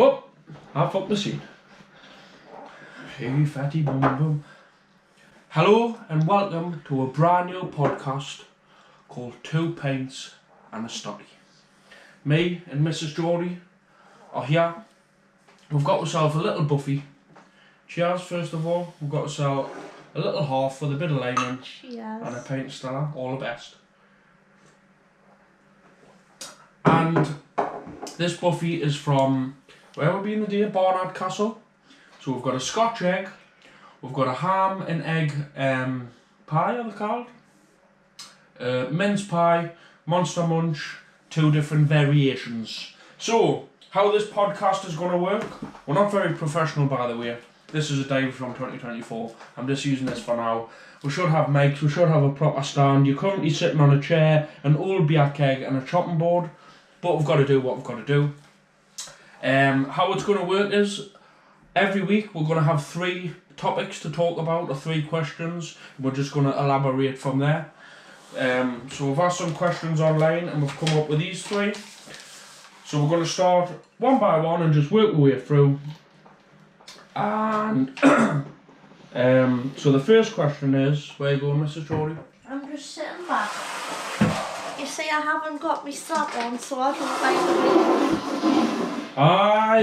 Oh, I fucked the scene. Hey fatty bum bum. Hello and welcome to a brand new podcast called 2 Pints and a Stottie. Me and Mrs. Geordie are here. We've got ourselves a little buffy. Cheers first of all. We've got ourselves a little half with a bit of lemon. Cheers. And a pint of Stella, all the best. And this buffy is from, where have we been today? Barnard Castle. So we've got a Scotch egg, we've got a ham and egg pie, are they called? Mince pie, Monster Munch, 2 different variations. So, how this podcast is going to work, we're not very professional by the way. This is a day from 2024, I'm just using this for now. We should have mics, we should have a proper stand. You're currently sitting on a chair, an old beer keg and a chopping board. But we've got to do what we've got to do. How it's going to work is, every week we're going to have 3 topics to talk about, or 3 questions. We're just going to elaborate from there. So we've asked some questions online and we've come up with these 3. So we're going to start one by one and just work our way through. And so the first question is, where you going, Mrs. Geordie? I'm just sitting back. You see, I haven't got my strap on, so I can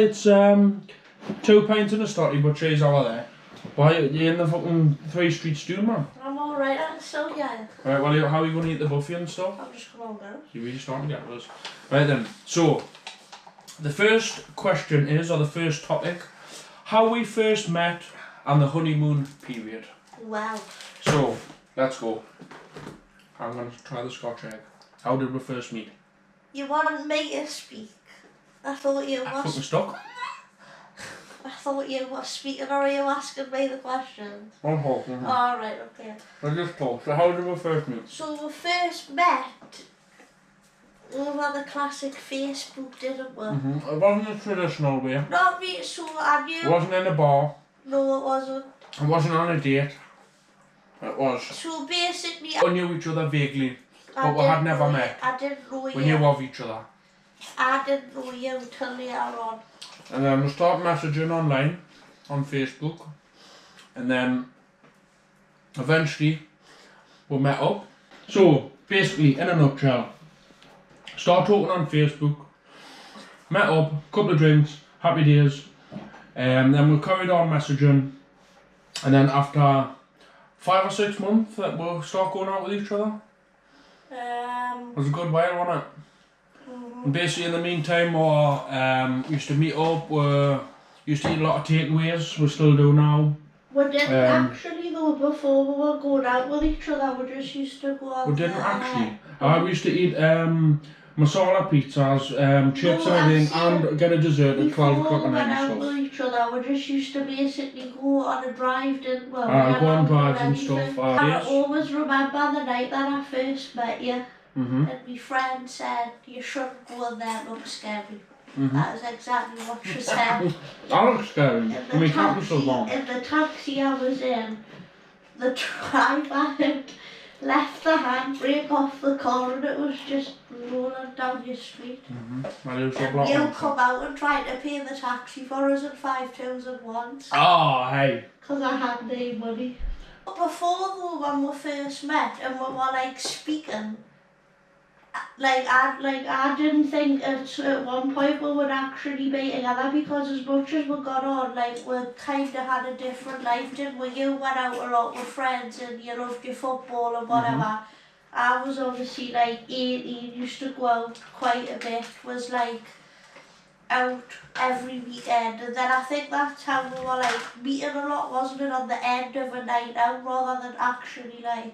It's 2 pints and a stottie, but she's over there. Why are you in the fucking 3 streets doing, man? I'm alright, I'm still here. Right, well, how are you going to eat the buffet and stuff? I'll just come on now. You're really starting to get with us. Right then, so the first question is, or the first topic, how we first met and the honeymoon period. Wow. So, let's go. I'm going to try the Scotch egg. How did we first meet? You wanted me to speak. I thought you I fucking was. stuck. I thought you were speaking, or are you asking me the questions? I'm talking. Alright, okay. I just talk. So how did we first meet? So we first met over the classic Facebook, didn't we? It wasn't a traditional way. Not me, so I knew. It wasn't in a bar. No, it wasn't. It wasn't on a date. It was. So basically, We knew each other vaguely, but we had never met. I didn't know you. We knew of each other. I didn't know you until later on. And then we started messaging online, on Facebook. And then, eventually, we met up. So, basically, in a nutshell, started talking on Facebook, met up, couple of drinks, happy days. Then we carried on messaging. And then after 5 or 6 months that we'll start going out with each other. It was a good while, wasn't it? And basically in the meantime we used to meet up, we used to eat a lot of takeaways, we still do now. We didn't actually though, before we were going out with each other, we just used to go out. We didn't actually. We used to eat masala pizzas, chips and everything, and get a dessert at 12 o'clock at night and stuff. With each other, we just used to basically go on a drive, didn't we? Go on drives and stuff. I always remember the night that I first met you, and my friend said, you shouldn't go in there, it looks scary. That is exactly what she said. That looks scary. In the taxi I was in, the driver had left the handbrake off the car and it was just rolling down your street. And you come out and tried to pay the taxi for us at 5,000 once. Oh, hey. Because I had no money. But before though, when we first met and we were like speaking, I didn't think at one point we would actually be together, because as much as we got on, like we kind of had a different life, didn't we? You went out a lot with friends and you loved your football and whatever. I was obviously like 18, used to go out quite a bit, was like out every weekend, and then I think that's how we were like meeting a lot, wasn't it, on the end of a night out, rather than actually like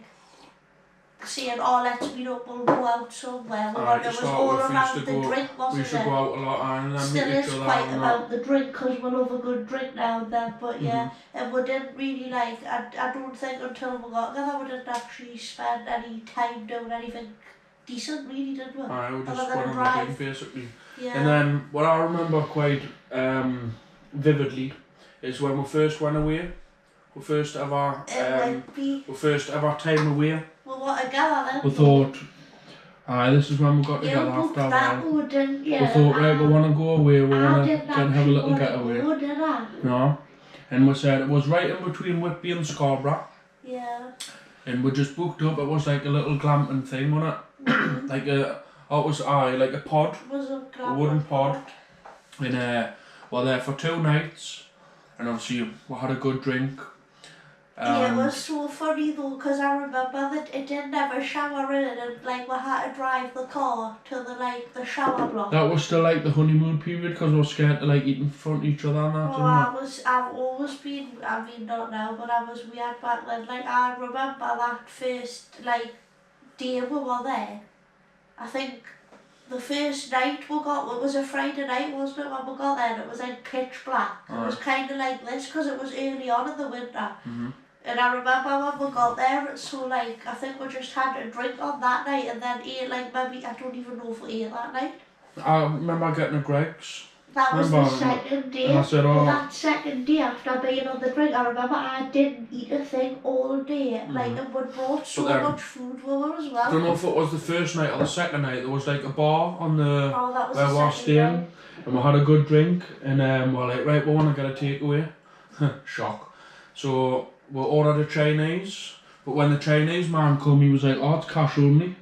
saying, oh, let's meet up, we'll go out somewhere. It was all around the drink, wasn't it? We used to go out a lot and then still meet each is other. quite about the drink, because we love a good drink now and then, but yeah, and we didn't really like, I don't think until we got together we didn't actually spend any time doing anything decent, really, did we? We just Other than went a on the drive. thing, basically. Yeah. And then what I remember quite vividly is when we first went away. We first ever time away. We were together then. We thought, Aye, this is when we got You together booked after a that while. one, didn't you? We thought, right, we want to go away, we want to didn't have a actually little want to getaway. go, did I? No. And we said it was right in between Whitby and Scarborough. Yeah. And we just booked up, it was like a little glamping thing, wasn't it? Like like a pod. It was a wooden pod. And we were there for 2 nights. And obviously we had a good drink. Yeah, it was so funny though, because I remember that it didn't have a shower in it, and like we had to drive the car to the shower block. That was still like the honeymoon period, because we were scared to like eat in front of each other and that, I've always been, I mean not now, but I was weird back then. Like I remember that first like day we were there. I think the first night we got, it was a Friday night, wasn't it, when we got there, and it was like pitch black. It was kind of like this, because it was early on in the winter. And I remember when we got there, it's so like, I think we just had a drink on that night and then ate like maybe, I don't even know if we ate that night. I remember getting a Greg's. That was the second day. And I said, oh. That second day after being on the drink, I remember I didn't eat a thing all day. Like, and we brought so much food with her as well. I don't know if it was the first night or the second night, there was like a bar on the, where we were staying. And we had a good drink, and we were like, right, we want to get a takeaway. Shock. So we ordered a Chinese, but when the Chinese man come, he was like, oh, it's cash only.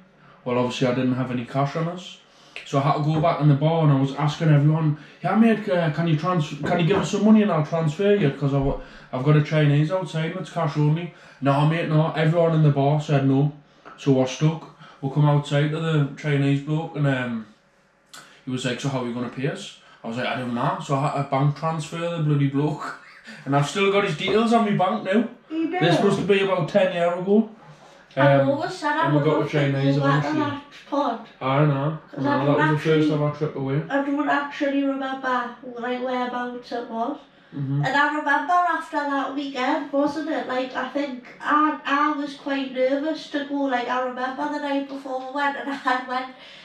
Well, obviously I didn't have any cash on us. So I had to go back in the bar and I was asking everyone, yeah mate, can you give us some money and I'll transfer you, because I've got a Chinese outside and it's cash only. No mate, no. Everyone in the bar said no. So we're stuck. We'll come outside to the Chinese bloke and he was like, so how are you going to pay us? I was like, I don't know. So I had to bank transfer the bloody bloke. And I've still got his details on my bank now. You do? This must be about 10 years ago. I always said I would love to go back to that pod. I know. That was the first ever trip away. I don't actually remember like whereabouts it was. And I remember after that weekend, wasn't it? Like I think I was quite nervous to go. Like I remember the night before we went, and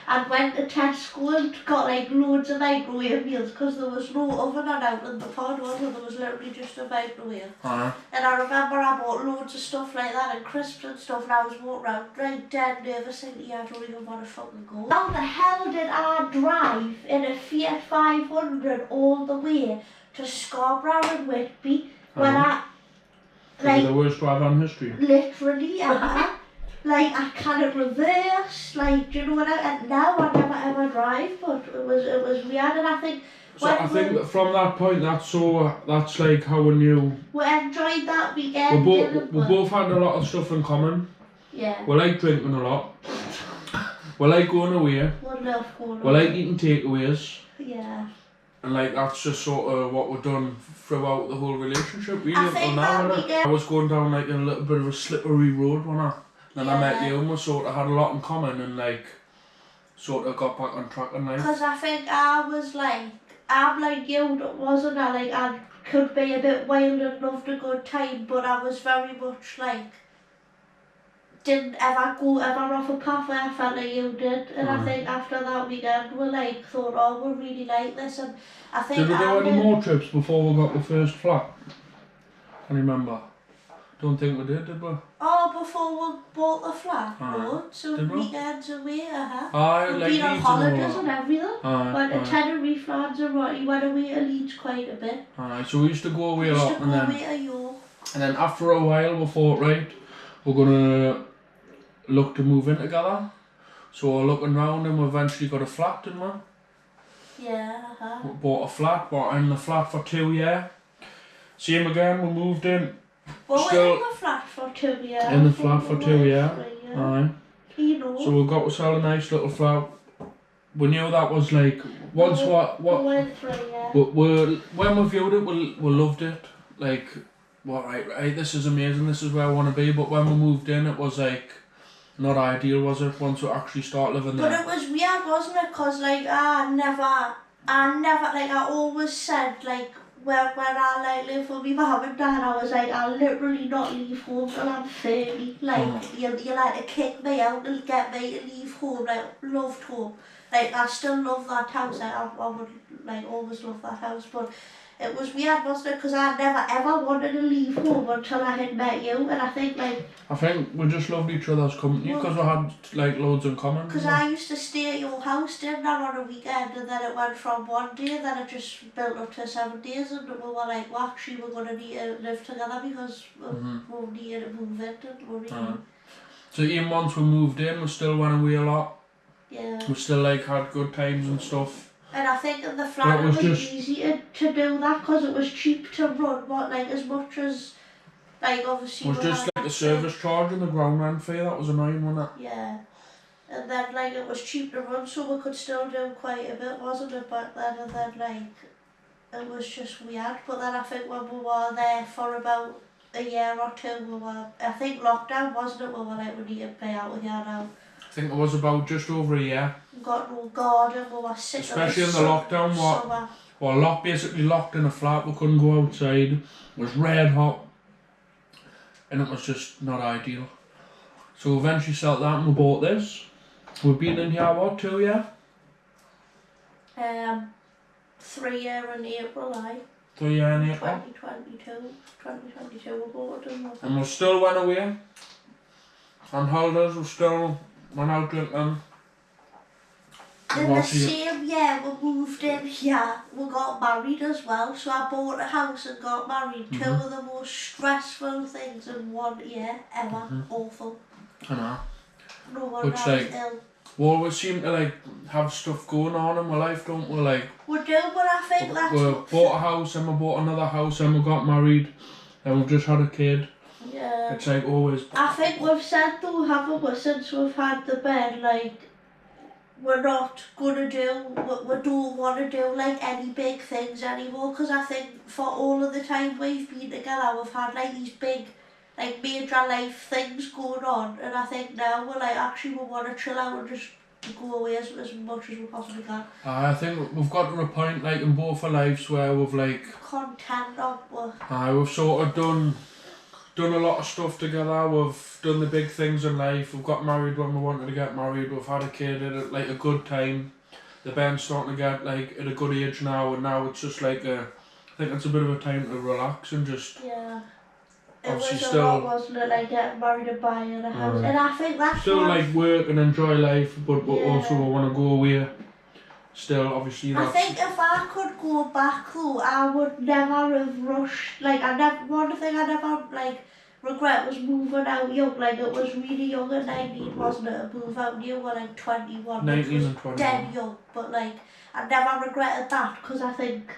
I went to Tesco and got like loads of microwave meals, because there was no oven out in the pod, was there? There was literally just a microwave. And I remember I bought loads of stuff like that and crisps and stuff, and I was walking around like dead nervous thinking, I don't even want to fucking go. How the hell did I drive in a Fiat 500 all the way to Scarborough and Whitby when the worst driver in history? Literally, like I can't reverse, like do you know what and now I never ever drive, but it was weird, and I think that from that point that's like how we knew we enjoyed that weekend. We both had a lot of stuff in common. Yeah. We like drinking a lot. We like going away. We like eating takeaways. Yeah. And like that's just sort of what we've done throughout the whole relationship really until now. I was going down like a little bit of a slippery road when I met you, and we sort of had a lot in common and like sort of got back on track and like. Because I think I'm like you, wasn't I? Like I could be a bit wild and loved a good time, but I was very much like didn't ever go off a path where I felt like you did, and I think after that weekend we like thought, oh, we really like this, and I think. Did we do any more trips before we got the first flat? Can you remember? Don't think we did we? Oh, before we bought the flat, no. So weekends away, We've been on holidays and everything. Went to Tenerife, Lanzarote, went away to Leeds quite a bit. So we used to go away a lot, and then after a while we thought, right, we're gonna look to move in together. So we're looking round and we eventually got a flat, didn't we? Yeah, We bought a flat, we're in the flat for 2 years. Same again, we moved in. Well, we're in the flat for 2 years. In the flat for 2 years. Aye. You know. So we got ourselves a nice little flat. We knew that was like once we went through, yeah. When we viewed it, we loved it. Like, right, this is amazing. This is where I want to be. But when we moved in, it was like not ideal, was it? Once we actually start living there. But it was weird, wasn't it? Cause like I never, like I always said like. When I like live for me mum and dad, I was like, I'll literally not leave home till I'm 30. Like, you like to kick me out and get me to leave home. Like, loved home. Like, I still love that house. I would like always love that house. But it was weird, wasn't it? Because I never ever wanted to leave home until I had met you, and I think we just loved each other's company because we had like loads in common. Because I used to stay at your house, didn't I, on a weekend, and then it went from 1 day, then it just built up to 7 days, and we were like, well, actually, we're going to need to live together because we'll need to move in, and we're So even once we moved in, we still went away a lot. Yeah. We still like had good times and stuff. And I think in the flat it was easy to do that because it was cheap to run, but like as much as like obviously it was just like the service charge and the ground rent fee, that was annoying, wasn't it? Yeah. And then like it was cheap to run, so we could still do quite a bit, wasn't it, back then? And then like it was just weird. But then I think when we were there for about a year or two, I think lockdown, wasn't it, we were like, we need to pay out of here now. I think it was about just over a year. We got no garden, we were sick. Especially in the lockdown, basically locked in a flat, we couldn't go outside, it was red hot, and it was just not ideal. So we eventually settled that and we bought this. We've been in here, what, 2 years? 3 years in April, 3 years in April. 2022 we bought it. And we still went away. On holidays, we still went out drinking. In the same year we moved in here, we got married as well. So I bought a house and got married. 2 of the most stressful things in 1 year ever. Awful. I know. No one else ill. We always seem to like have stuff going on in my life, don't we? Like we do, but I think that's we bought a house and we bought another house and we got married and we've just had a kid. Yeah. It's like always. I think we've said though, haven't we, since we've had the bed, like we're not gonna do, we don't want to do like any big things anymore, because I think for all of the time we've been together, we've had like these big, like major life things going on, and I think now we're like, actually we want to chill out and just go away as much as we possibly can. I think we've got to a point like in both our lives where we've like content, aren't we? We've sort of done a lot of stuff together. We've done the big things in life. We've got married when we wanted to get married. We've had a kid at like a good time. The band's starting to get like at a good age now, and now it's just like I think it's a bit of a time to relax and just. Yeah. It obviously was still, a lot, wasn't it, like getting married and buying a house, and I think that's still like work and enjoy life, but also we want to go away. Still, obviously, that's... I think if I could go back though, I would never have rushed. Like one thing I never like regret was moving out young. Like it was really young at 19, wasn't it? To move out you were like 21. 19 and 21. Dead young, but like I never regretted that because I think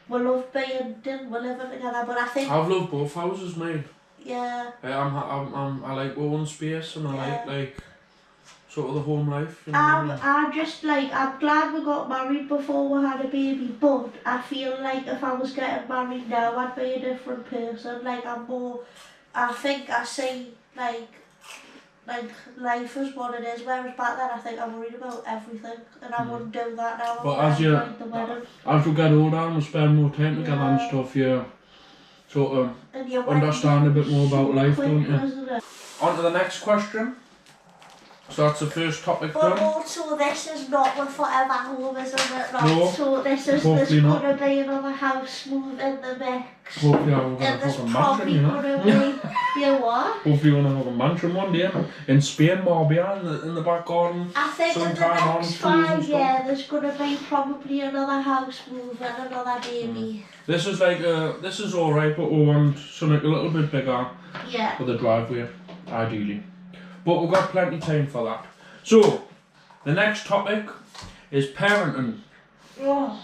we love being, didn't we, living together? But I think I've loved both houses, mate. Yeah. I like my own space and I like sort of the home life. You know what I mean? I just like, I'm glad we got married before we had a baby, but I feel like if I was getting married now, I'd be a different person. Like I think I see like life is what it is, whereas back then I think I worried about everything and I wouldn't do that now. But as you get older and we spend more time together and stuff, you sort of understand a bit more about life, don't you? On to the next question. So that's the first topic done. But also this is not the forever home, isn't it? Right? No, so there's going to be another house move in the mix. Hopefully I'm going to fucking mansion, you know. You what? Hopefully we're going to have a mansion one day in Spain, Marbella, in the back garden. I think in the next 5 years there's going to be probably another house move and another baby. This is like, this is alright, but we want something a little bit bigger. Yeah. With a driveway, ideally. But we've got plenty of time for that. So, the next topic is parenting. Oh.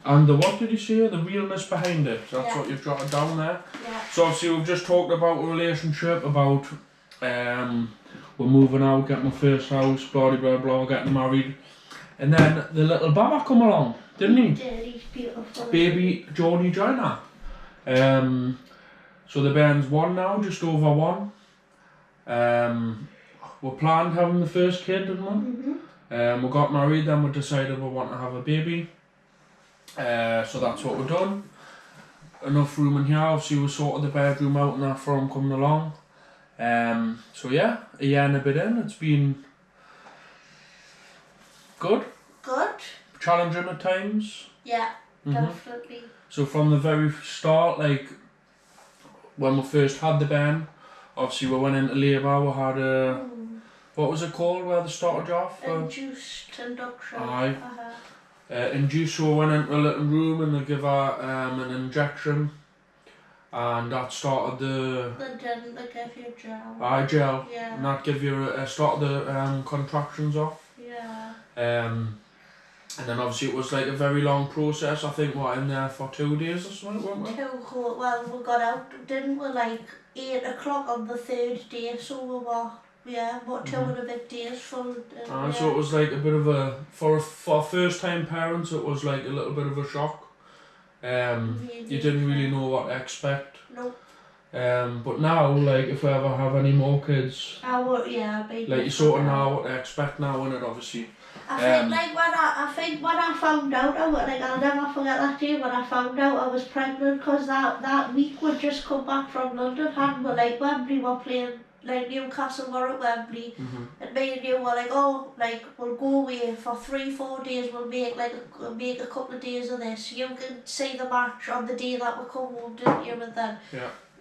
And what did you say? The realness behind it. That's what you've jotted down there. Yeah. So obviously we've just talked about a relationship, about we're moving out, getting my first house, blah blah blah, getting married. And then the little baba come along, didn't he? He's beautiful. Baby Geordie Joyner. So the bairn's 1 now, just over 1. We planned having the first kid, didn't we? We got married, then we decided we want to have a baby. So that's what we've done. Enough room in here, obviously we sorted the bedroom out and that for him coming along. So yeah, a year and a bit in, it's been good. Good. Challenging at times. Yeah. definitely. So from the very start, like when we first had the Ben, obviously we went into labour, we had a, what was it called where they started you off? Induced induction. Aye. Induced, so we went into a little room and they give her an injection, and that started the... Then they give you gel. Aye, gel. Yeah. And that give you started the contractions off. Yeah. And then obviously it was like a very long process. I think what, in there for 2 days or something, weren't we? Well, we got out, didn't we, like 8 o'clock on the 3rd day, so we were, about 2 and a bit days full. So it was like a bit of a, for first time parents, it was like a little bit of a shock. You didn't really know what to expect. Nope. But now, like, if we ever have any more kids, like you sort of know what to expect now, innit, obviously. I think when I found out, I'll never forget that day when I found out I was pregnant, because that week we'd just come back from London, hadn't we? Like Wembley were playing, like Newcastle were at Wembley, and me and you were like, oh, like we'll go away for 3-4 days, we'll make a couple of days of this. You can see the match on the day that we come home, didn't you? And then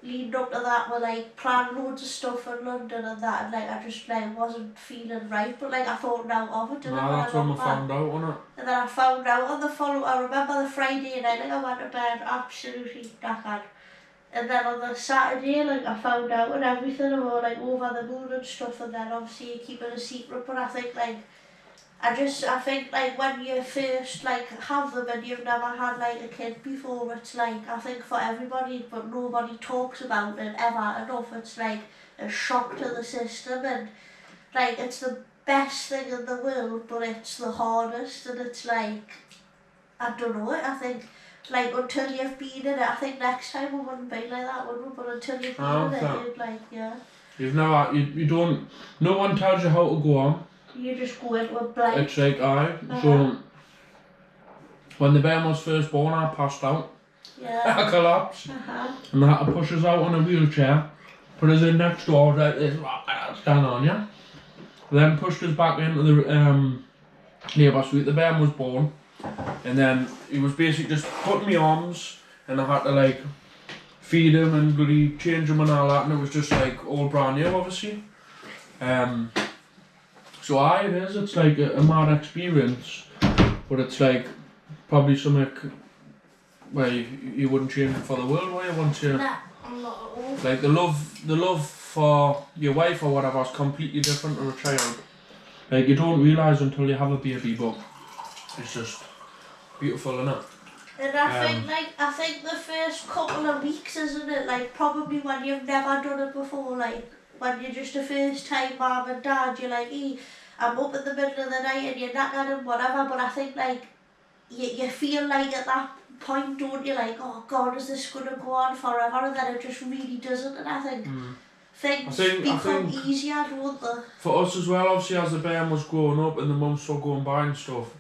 leading up to that, we like planned loads of stuff in London and that, and like I just like wasn't feeling right, but like I thought now of it, didn't I? That's when we found out, wasn't it? And then I found out on the follow. I remember the Friday night, like I went to bed absolutely knackered, and then on the Saturday, like I found out and everything, and we were like over the moon and stuff, and then obviously you keep it a secret, but I think like I think like when you first like have them and you've never had like a kid before, it's like, I think for everybody, but nobody talks about it ever enough, it's like a shock to the system, and like it's the best thing in the world, but it's the hardest, and it's like, I don't know, I think like until you've been in it, I think next time we wouldn't be like that, would we? But until you've been in it, you'd like, you've never, you don't, no one tells you how to go on. You just go into a blind. It's like, so when the baby was first born, I passed out. I collapsed. And they had to push us out on a wheelchair, put us in next door, like this, what's going on, yeah? Then pushed us back into the labour suite. The baby was born, and then he was basically just putting me arms, and I had to like feed him and bloody change him and all that, and it was just like all brand new, obviously. So it is, it's like a mad experience, but it's like probably something where you wouldn't change it for the world, would you? Once you, nah, I'm not at all. like the love for your wife or whatever is completely different to a child. Like you don't realise until you have a baby, but it's just beautiful, isn't it? And I think the first couple of weeks, isn't it, like probably when you've never done it before, like when you're just a first time mum and dad, you're like, I'm up in the middle of the night and you're knackered and whatever, but I think like you feel like at that point, don't you, like, oh God, is this going to go on forever? And then it just really doesn't, and I think things become easier, don't they? For us as well, obviously as the baby was growing up and the months were going by and stuff,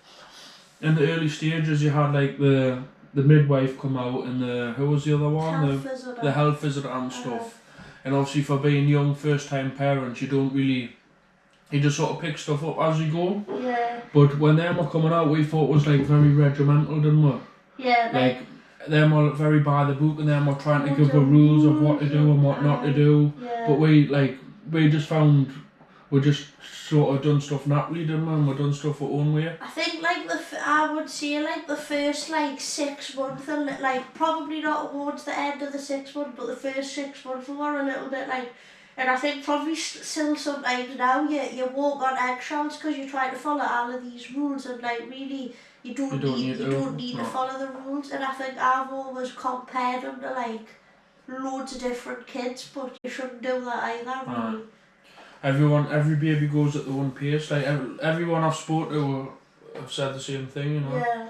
in the early stages you had like the midwife come out and who was the other one? The health visitor and stuff. And obviously for being young first time parents, you just sort of pick stuff up as you go. Yeah. But when them were coming out, we thought it was like very regimental, didn't we? Yeah. Like them were very by the book, and them were trying to give the rules of what to do and what not to do. Yeah. But we just found we just sort of done stuff naturally, didn't we? And we done stuff our own way. I think like I would say like the first like 6 months, and like probably not towards the end of the 6 months, but the first 6 months were a little bit like, and I think probably still sometimes now you walk on eggshells because you're trying to follow all of these rules, and like really you don't need to follow the rules. And I think I've always compared them to like loads of different kids, but you shouldn't do that either, really. Every baby goes at their own pace. Like everyone I've spoken to have said the same thing, you know. Yeah.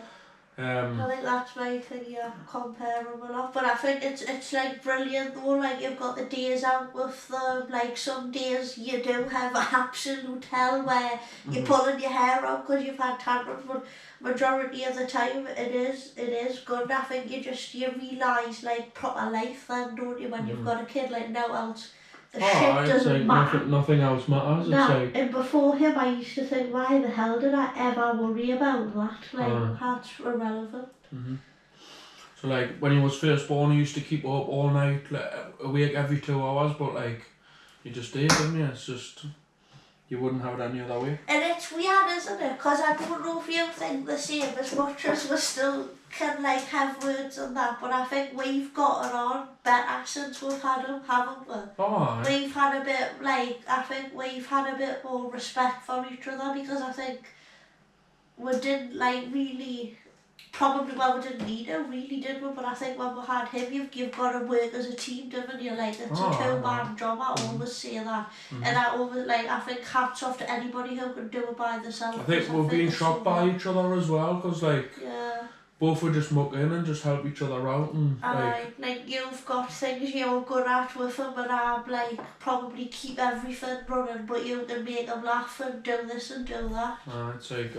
I think that's my thing, comparable of. But I think it's like brilliant though, like you've got the days out with them, like some days you do have an absolute hell where you're pulling your hair out because you've had tantrums, but majority of the time it is good. I think you realise like proper life then, don't you, when you've got a kid, like no else. The shit doesn't matter. Nothing else matters. And before him I used to think, why the hell did I ever worry about that? Like, that's irrelevant. So like when he was first born, he used to keep up all night, like, awake every 2 hours. But like, you just did, didn't you? It's just you wouldn't have it any other way. And it's weird, isn't it? Because I don't know if you think the same as much as we still can like have words and that, but I think we've gotten on better since we've had them, haven't we? Oh, aye. We've had a bit, like, I think we've had a bit more respect for each other because I think we didn't like really, probably, well, we didn't need it, really, did we? But I think when we had him, you've got to work as a team, didn't you? Like, it's a two-man job, I always say that. And I always, like, I think hats off to anybody who can do it by themselves. I think we've been shocked by each other as well, because like, both would just muck in and just help each other out. And like you've got things you're good at with him, and I'm like, probably keep everything running, but you can make him laugh and do this and do that. It's like,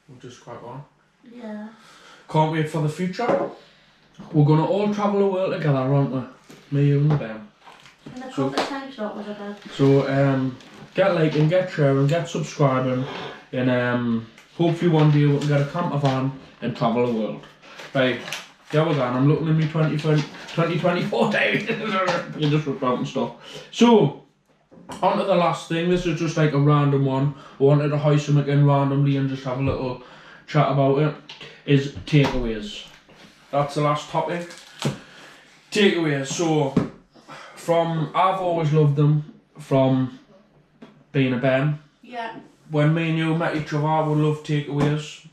we'll just crack on. Yeah. Can't wait for the future. We're going to all travel the world together, aren't we? Me, you and them. In a couple of times, not with a bed. So, get liking, get sharing, get subscribing, and hopefully one day we can get a camper van and travel the world. Right, here we go. I'm looking at me 2024 day. You just ripped out and stuff. So, on to the last thing. This is just like a random one. I wanted to hoist something in randomly and just have a little chat about it. Is takeaways. That's the last topic. Takeaways. So, I've always loved them from being a Ben. Yeah. When me and you met each other, I would love takeaways.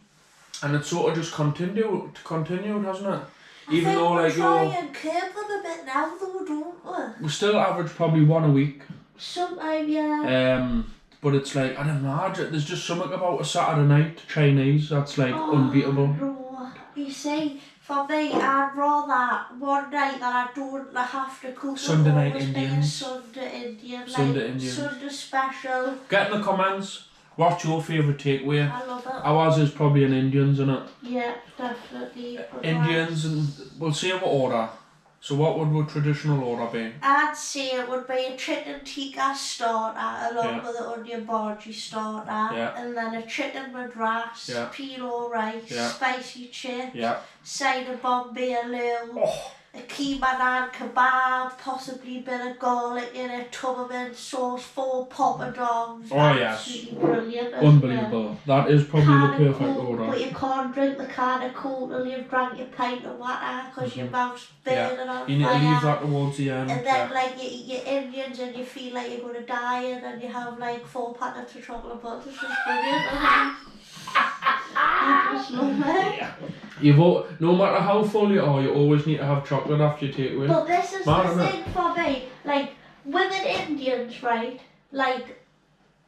And it's sort of just continued, hasn't it? Even though like we try and curb them a bit now though, don't we? We still average probably one a week. Sometimes, yeah. But it's like, I don't know, there's just something about a Saturday night Chinese that's like unbeatable. No. You see, for me, I'd rather one night that I don't have to cook. Sunday night Indians. Sunday Indian. Sunday special. Get in the comments, what's your favourite takeaway? I love it. Ours is probably an Indians, isn't it? Yeah, definitely. Indians, and we'll say what order. So what would our traditional order be? I'd say it would be a chicken tikka starter along with an onion bhaji starter, and then a chicken madras, pilaf rice, spicy chips, side of Bombay aloo, a keema naan kebab, possibly a bit of garlic in it, tamarind sauce, 4 poppadoms. Oh yes. Absolutely brilliant. Unbelievable. That is probably the perfect order. But you can't drink the can of Coke till you've drank your pint of water because your mouth's burning on fire. You need to leave that towards the end. And then like you eat your Indians and you feel like you're going to die, and then you have like 4 packets of chocolate bars. It's just brilliant. I just love it. No matter how full you are, you always need to have chocolate after you take away. But this is the thing for me, like with an Indians, right, like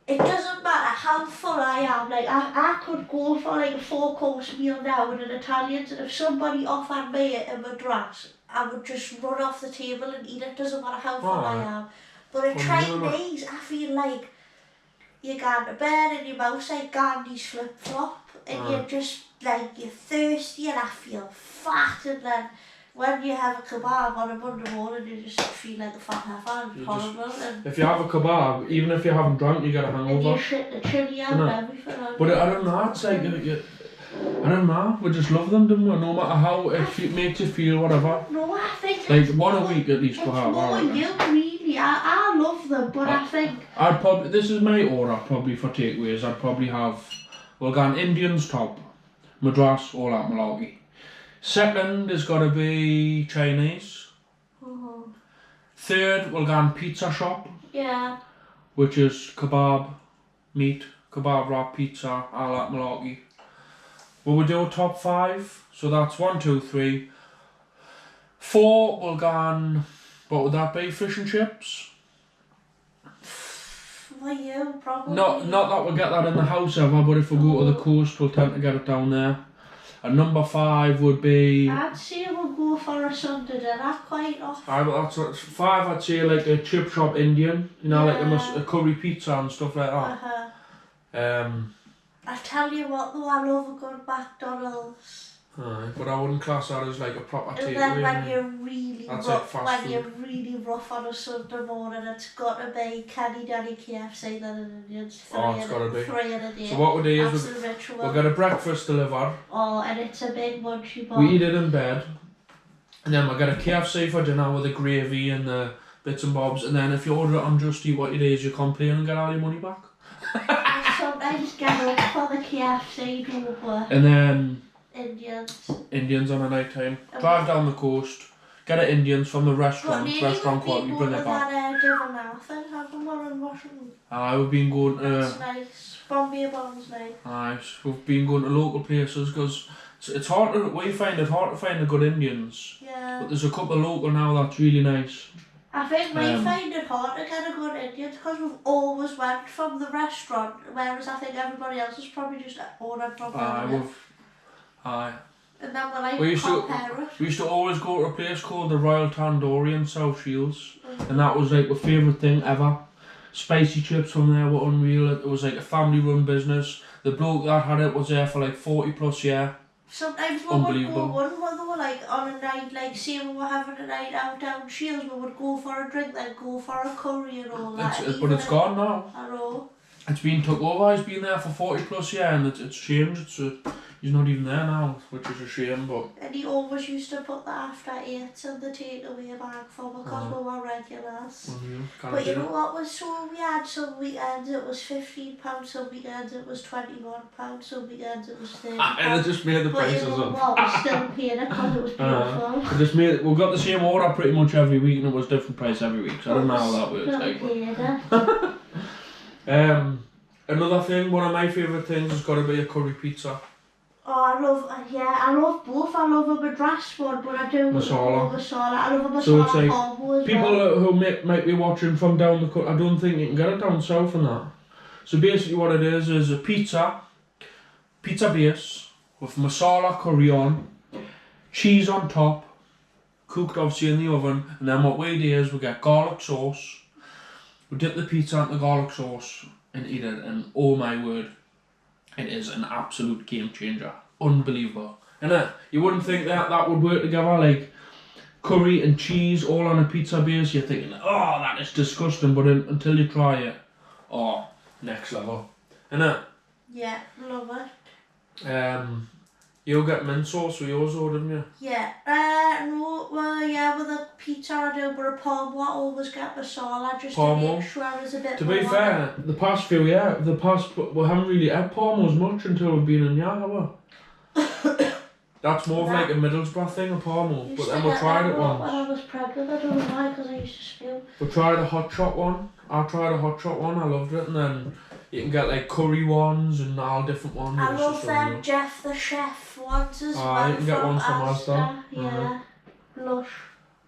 it doesn't matter how full I am, like I could go for like a 4-course meal now with an Italians, and if somebody offered me a madras, I would just run off the table and eat it, doesn't matter how full I am. But a Chinese, I feel like you go to bed and your mouth's like Gandhi's flip-flop, and you're just like, you're thirsty and I feel fat, and then when you have a kebab on a Monday morning, you just feel like a fat heifer. It's horrible. If you have a kebab, even if you haven't drunk, you get a hangover. And you shit the chili out and everything. But I don't know, it's like, I don't know, we just love them, don't we? No matter how it makes you feel, whatever. No, I think like one a week at least we have. More you, really. I love them, but I think I'd probably, this is my order probably for takeaways. I'd probably have, we'll go an Indians top, madras, all that malarkey. Second is got to be Chinese. Third, we'll go on pizza shop. Yeah. Which is kebab, meat, kebab wrap, pizza, all that malarkey. Will we do a top 5? So that's 1, 2, 3. 4, we'll go on, what would that be? Fish and chips? For you, probably. Not that we'll get that in the house ever, but if we go to the coast, we'll tend to get it down there. And number 5 would be... I'd say we'll go for a Sunday dinner quite often. That's what, 5 I'd say like a chip shop Indian, you know, like a curry pizza and stuff like that. I tell you what though, I love a good McDonald's. Aye, but I wouldn't class that as like a proper takeaway. And then when you're really That's rough, like fast when you're really rough on a Sunday morning, it's got to be Kenny Daddy KFC then an Indians. Oh, it's got to be. 3 in a day. So what we do is Absolute ritual. we'll get a breakfast delivered. Oh, and it's a big munchy bar. We eat it in bed. And then we'll get a KFC for dinner with the gravy and the bits and bobs. And then if you order it on Just Eat, what you do is you complain and get all your money back. I sometimes get up for the KFC over. And then Indians on a night time. Drive down the coast, get it Indians from the restaurant quality, bring it back. We've been going to... That's nice. Bombay Bond's nice. Aye, we've been going to local places because it's hard to... We find it hard to find the good Indians. Yeah. But there's a couple local now that's really nice. I think we find it hard to get a good Indian because we've always went from the restaurant, whereas I think everybody else has probably just ordered from Aye. And then we compare it. We used to always go to a place called the Royal Tandoori in South Shields, and that was like my favourite thing ever. Spicy chips from there were unreal. It was like a family run business. The bloke that had it was there for like 40 plus years. Sometimes we would go when we were like on a night, like say we were having a night out down Shields, we would go for a drink, then go for a curry and all that. But it's gone now. I know. It's been took over. He's been there for 40 plus years and it's changed. He's not even there now, which is a shame. But and he always used to put the after 8s in the takeaway bag for because we were regulars. But you know what was so weird? Some weekends it was £15, some weekends it was £21, some weekends it was £30. And it just made the prices up. But you know what? We still paid it because it was beautiful. We got the same order pretty much every week and it was different price every week. So I don't know how that works. Another thing, one of my favourite things has got to be a curry pizza. Oh, I love both. I love a madras one, but I do love a masala. I love a masala combo as people who might be watching from down the country, I don't think you can get it down south and that. So basically what it is a pizza base with masala curry on, cheese on top, cooked obviously in the oven, and then what we do is we get garlic sauce, we dip the pizza into the garlic sauce and eat it, and oh my word, it is an absolute game changer. Unbelievable. And you wouldn't think that would work together, like curry and cheese all on a pizza base. You're thinking, oh, that is disgusting, but until you try it, oh, next level. Innit? Yeah, love it. You'll get mint sauce with yours, though, didn't you? Yeah. No, with a pizza I do, but a parmo I always get masala just to make sure it's a bit To be fair, the past few years, we haven't really had parmos much until we've been in here, have we? That's more of like a Middlesbrough thing, a parmo. But then we tried it once. When I was pregnant, I don't know why, because I used to spew. We tried a hot shot one. I tried a hot shot one, I loved it, and then you can get like curry ones and all different ones. I love them Jeff the Chef ones as well. You can get ones from Asda. Yeah, lush.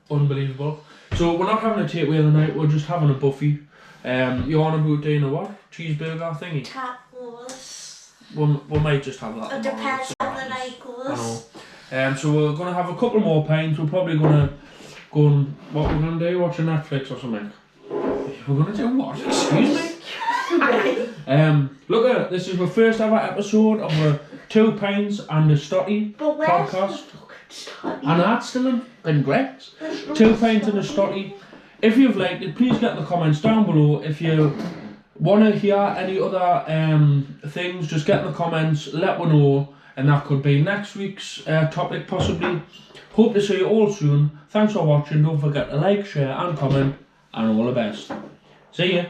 Unbelievable. So we're not having a takeaway of the night, we're just having a buffet. You on about doing a what? Cheeseburger thingy? Tacos. We might just have that. It depends how the night goes. I know. So we're going to have a couple more pints. We're probably going to go and, what we're going to do, watch a Netflix or something. We're going to do what? Excuse me? Look at it, this is the first ever episode of a 2 pints and a stottie podcast. And that's still in Greg's. 2 pints and a stottie. If you've liked it, please get in the comments down below. If you want to hear any other things, just get in the comments, let me know, and that could be next week's topic possibly. Hope to see you all soon. Thanks for watching. Don't forget to like, share and comment, and all the best. See ya.